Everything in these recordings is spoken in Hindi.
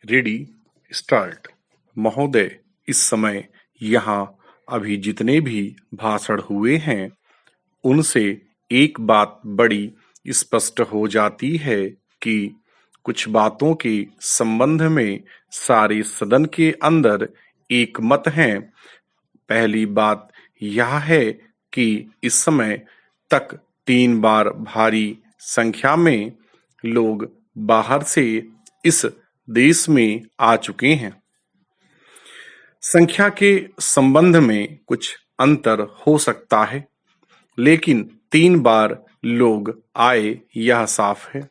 Ready start. महोदय, इस समय यहाँ अभी जितने भी भाषण हुए हैं उनसे एक बात बड़ी स्पष्ट हो जाती है कि कुछ बातों के संबंध में सारे सदन के अंदर एक मत है। पहली बात यह है कि इस समय तक 3 बार भारी संख्या में लोग बाहर से इस देश में आ चुके हैं। संख्या के संबंध में कुछ अंतर हो सकता है, लेकिन 3 बार लोग आए यह साफ है।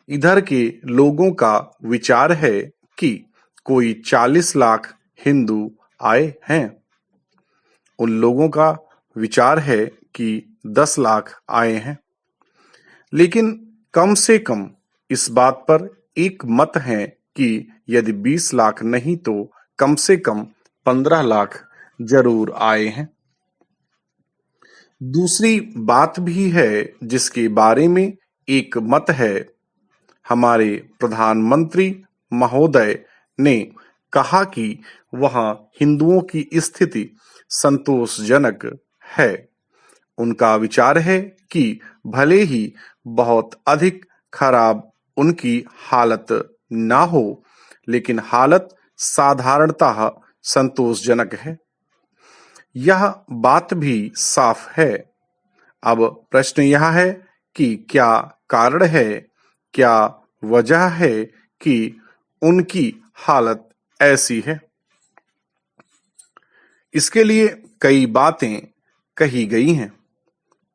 इधर के लोगों का विचार है कि कोई 40 लाख हिंदू आए हैं। उन लोगों का विचार है कि 10 लाख आए हैं। लेकिन कम से कम इस बात पर एक मत है कि यदि 20 लाख नहीं तो कम से कम 15 लाख जरूर आए हैं। दूसरी बात भी है जिसके बारे में एक मत है। हमारे प्रधानमंत्री महोदय ने कहा कि वहां हिंदुओं की स्थिति संतोषजनक है। उनका विचार है कि भले ही बहुत अधिक खराब उनकी हालत ना हो, लेकिन हालत साधारणतः संतोषजनक है। यह बात भी साफ है। अब प्रश्न यह है कि क्या कारण है, क्या वजह है कि उनकी हालत ऐसी है। इसके लिए कई बातें कही गई हैं।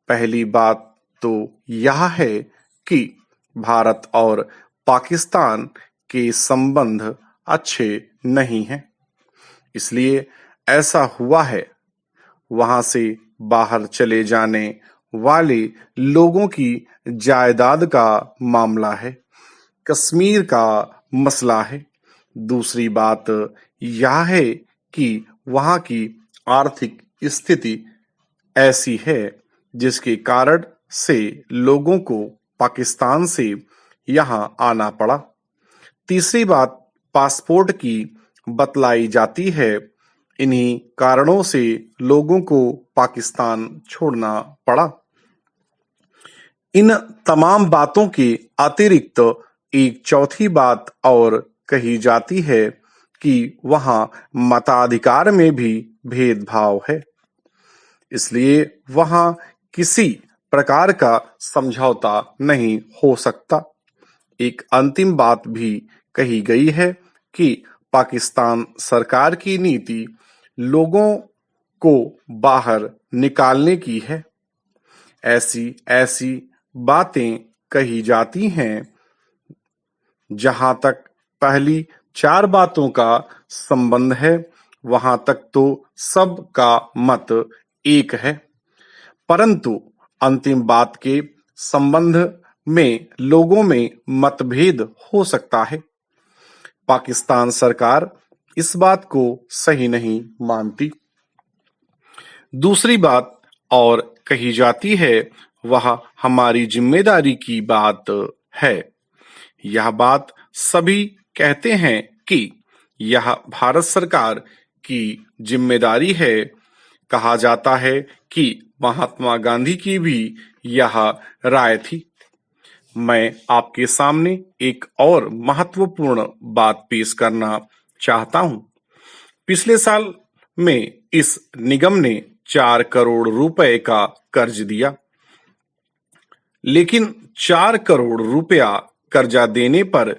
पहली बात तो यह है कि भारत और पाकिस्तान के संबंध अच्छे नहीं हैं, इसलिए ऐसा हुआ है। वहां से बाहर चले जाने वाले लोगों की जायदाद का मामला है, कश्मीर का मसला है। दूसरी बात यह है कि वहां की आर्थिक स्थिति ऐसी है जिसके कारण से लोगों को पाकिस्तान से यहाँ आना पड़ा। तीसरी बात पासपोर्ट की बतलाई जाती है। इन्हीं कारणों से लोगों को पाकिस्तान छोड़ना पड़ा। इन तमाम बातों के अतिरिक्त एक चौथी बात और कही जाती है कि वहां मताधिकार में भी भेदभाव है, इसलिए वहां किसी प्रकार का समझौता नहीं हो सकता। एक अंतिम बात भी कही गई है कि पाकिस्तान सरकार की नीति लोगों को बाहर निकालने की है। ऐसी ऐसी बातें कही जाती हैं। जहां तक पहली 4 बातों का संबंध है, वहां तक तो सबका मत एक है, परंतु अंतिम बात के संबंध में लोगों में मतभेद हो सकता है। पाकिस्तान सरकार इस बात को सही नहीं मानती। दूसरी बात और कही जाती है वह हमारी जिम्मेदारी की बात है। यह बात सभी कहते हैं कि यह भारत सरकार की जिम्मेदारी है। कहा जाता है कि महात्मा गांधी की भी यह राय थी। मैं आपके सामने एक और महत्वपूर्ण बात पेश करना चाहता हूं। पिछले साल में इस निगम ने 4 करोड़ रुपए का कर्ज दिया, लेकिन 4 करोड़ रुपया कर्जा देने पर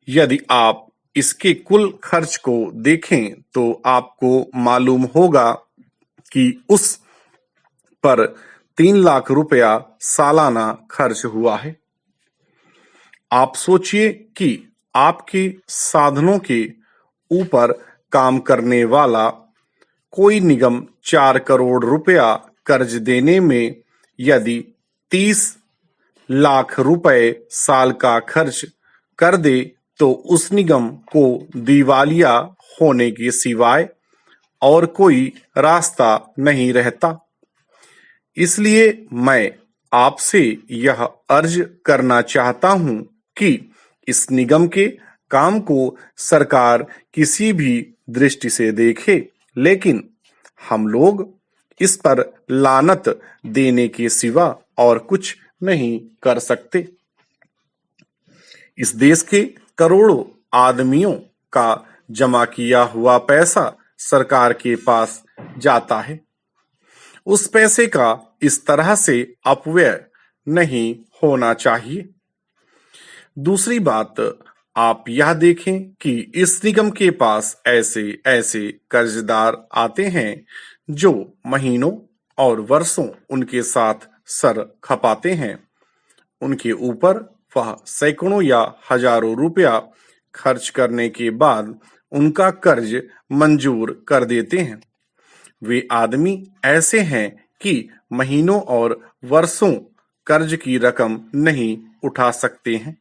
यदि आप इसके कुल खर्च को देखें तो आपको मालूम होगा कि उस पर 3 लाख रुपया सालाना खर्च हुआ है। आप सोचिए कि आपके साधनों के ऊपर काम करने वाला कोई निगम 4 करोड़ रुपया कर्ज देने में यदि 30 लाख रुपए साल का खर्च कर दे तो उस निगम को दिवालिया होने के सिवाय और कोई रास्ता नहीं रहता। इसलिए मैं आपसे यह अर्ज करना चाहता हूं कि इस निगम के काम को सरकार किसी भी दृष्टि से देखे, लेकिन हम लोग इस पर लानत देने के सिवा और कुछ नहीं कर सकते। इस देश के करोड़ों आदमियों का जमा किया हुआ पैसा सरकार के पास जाता है। उस पैसे का इस तरह से अपव्यय नहीं होना चाहिए। दूसरी बात, आप यह देखें कि इस निगम के पास ऐसे ऐसे कर्जदार आते हैं जो महीनों और वर्षों उनके साथ सर खपाते हैं। उनके ऊपर वह सैकड़ों या हजारों रुपया खर्च करने के बाद उनका कर्ज मंजूर कर देते हैं। वे आदमी ऐसे हैं कि महीनों और वर्षों कर्ज की रकम नहीं उठा सकते हैं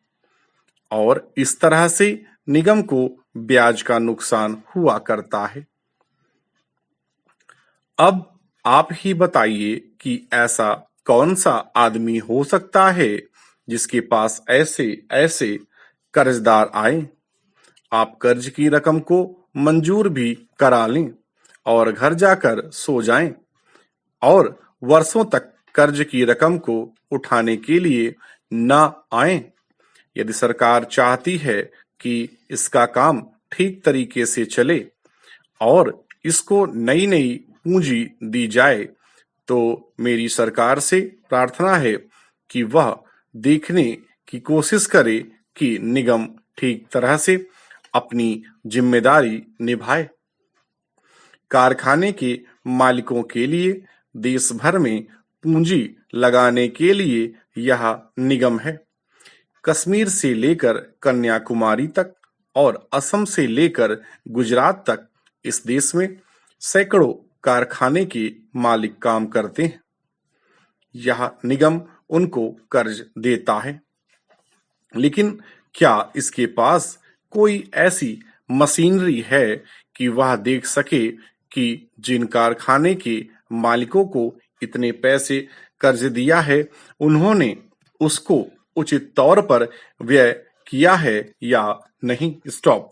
और इस तरह से निगम को ब्याज का नुकसान हुआ करता है। अब आप ही बताइए कि ऐसा कौन सा आदमी हो सकता है जिसके पास ऐसे ऐसे कर्जदार आए। आप कर्ज की रकम को मंजूर भी करा लें और घर जाकर सो जाएं और वर्षों तक कर्ज की रकम को उठाने के लिए न आए। यदि सरकार चाहती है कि इसका काम ठीक तरीके से चले और इसको नई नई पूंजी दी जाए, तो मेरी सरकार से प्रार्थना है कि वह देखने की कोशिश करे कि निगम ठीक तरह से अपनी जिम्मेदारी निभाए। कारखाने के मालिकों के लिए देश भर में पूंजी लगाने के लिए यह निगम है। कश्मीर से लेकर कन्याकुमारी तक और असम से लेकर गुजरात तक इस देश में सैकड़ों कारखाने के मालिक काम करते हैं। यह निगम उनको कर्ज देता है, लेकिन क्या इसके पास कोई ऐसी मशीनरी है कि वह देख सके कि जिन कारखाने के मालिकों को इतने पैसे कर्ज दिया है उन्होंने उसको उचित तौर पर व्यय किया है या नहीं? स्टॉप।